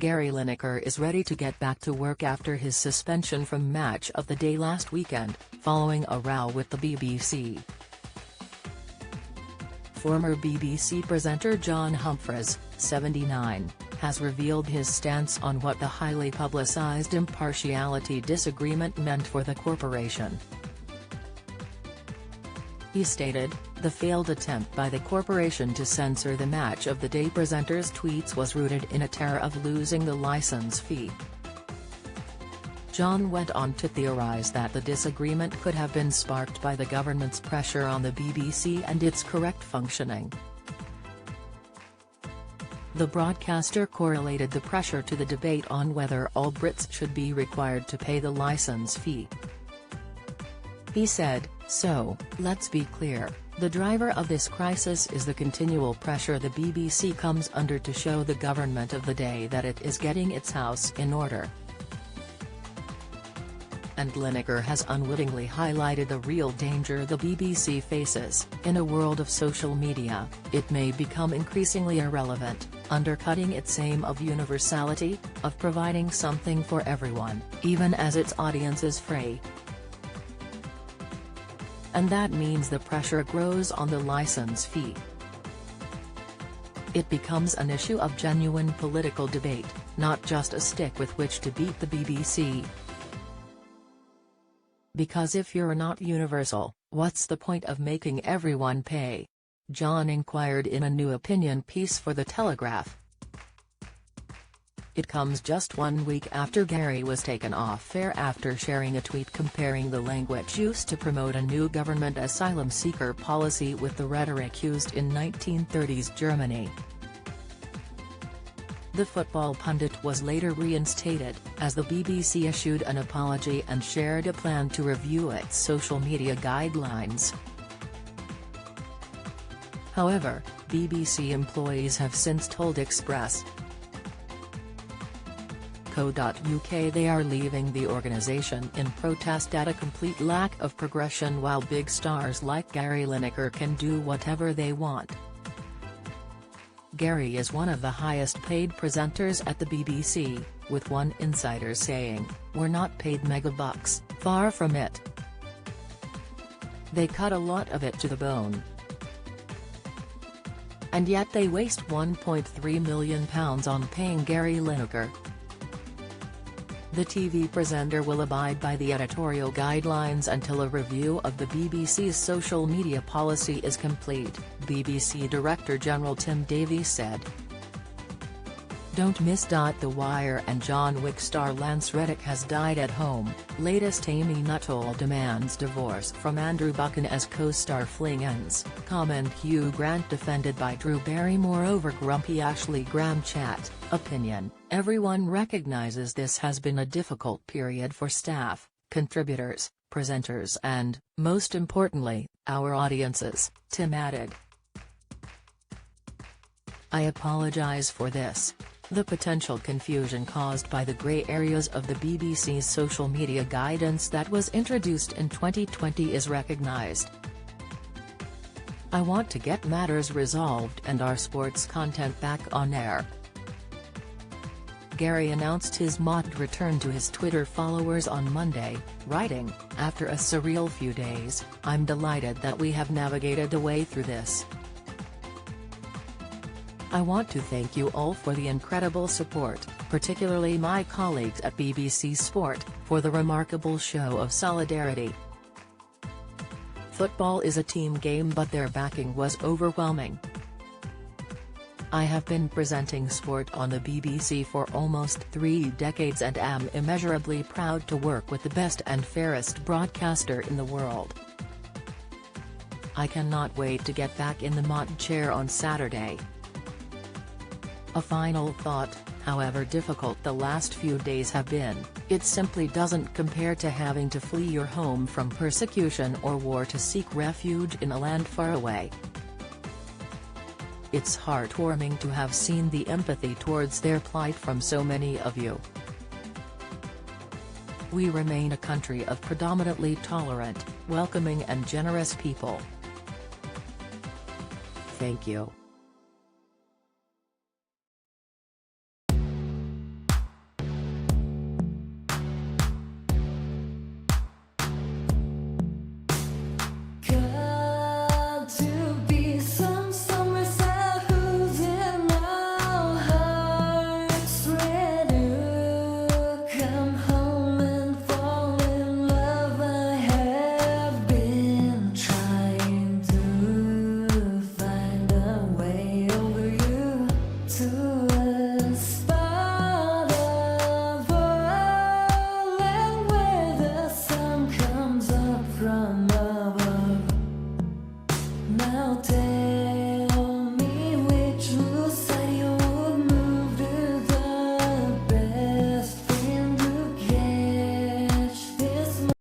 Gary Lineker is ready to get back to work after his suspension from Match of the Day last weekend, following a row with the BBC. Former BBC presenter John Humphreys, 79, has revealed his stance on what the highly publicised impartiality disagreement meant for the corporation. He stated, "The failed attempt by the corporation to censor the Match of the Day presenter's tweets was rooted in a terror of losing the licence fee." John went on to theorise that the disagreement could have been sparked by the government's pressure on the BBC and its correct functioning. The broadcaster correlated the pressure to the debate on whether all Brits should be required to pay the licence fee. He said, "So, let's be clear, the driver of this crisis is the continual pressure the BBC comes under to show the government of the day that it is getting its house in order." And Lineker has unwittingly highlighted the real danger the BBC faces. In a world of social media, it may become increasingly irrelevant, undercutting its aim of universality, of providing something for everyone, even as its audience is free. And that means the pressure grows on the licence fee. It becomes an issue of genuine political debate, not just a stick with which to beat the BBC. Because if you're not universal, what's the point of making everyone pay? John inquired in a new opinion piece for The Telegraph. It comes just 1 week after Gary was taken off air after sharing a tweet comparing the language used to promote a new government asylum seeker policy with the rhetoric used in 1930s Germany. The football pundit was later reinstated, as the BBC issued an apology and shared a plan to review its social media guidelines. However, BBC employees have since told Express.co.uk they are leaving the organisation in protest at a complete lack of progression while big stars like Gary Lineker can do whatever they want. Gary is one of the highest-paid presenters at the BBC, with one insider saying, "We're not paid megabucks, far from it. They cut a lot of it to the bone. And yet they waste £1.3 million on paying Gary Lineker." The TV presenter will abide by the editorial guidelines until a review of the BBC's social media policy is complete, BBC Director-General Tim Davies said. Don't miss The Wire and John Wick star Lance Reddick has died at home. Latest Amy Nuttall demands divorce from Andrew Buchan as co-star fling ends. Comment Hugh Grant defended by Drew Barrymore over grumpy Ashley Graham chat. Opinion: everyone recognizes this has been a difficult period for staff, contributors, presenters and, most importantly, our audiences, Tim added. I apologize for this. The potential confusion caused by the grey areas of the BBC's social media guidance that was introduced in 2020 is recognised. I want to get matters resolved and our sports content back on air. Gary announced his mocked return to his Twitter followers on Monday, writing, "After a surreal few days, I'm delighted that we have navigated a way through this. I want to thank you all for the incredible support, particularly my colleagues at BBC Sport, for the remarkable show of solidarity. Football is a team game but their backing was overwhelming. I have been presenting sport on the BBC for almost 3 decades and am immeasurably proud to work with the best and fairest broadcaster in the world. I cannot wait to get back in the mod chair on Saturday." A final thought: however difficult the last few days have been, it simply doesn't compare to having to flee your home from persecution or war to seek refuge in a land far away. It's heartwarming to have seen the empathy towards their plight from so many of you. We remain a country of predominantly tolerant, welcoming and generous people. Thank you.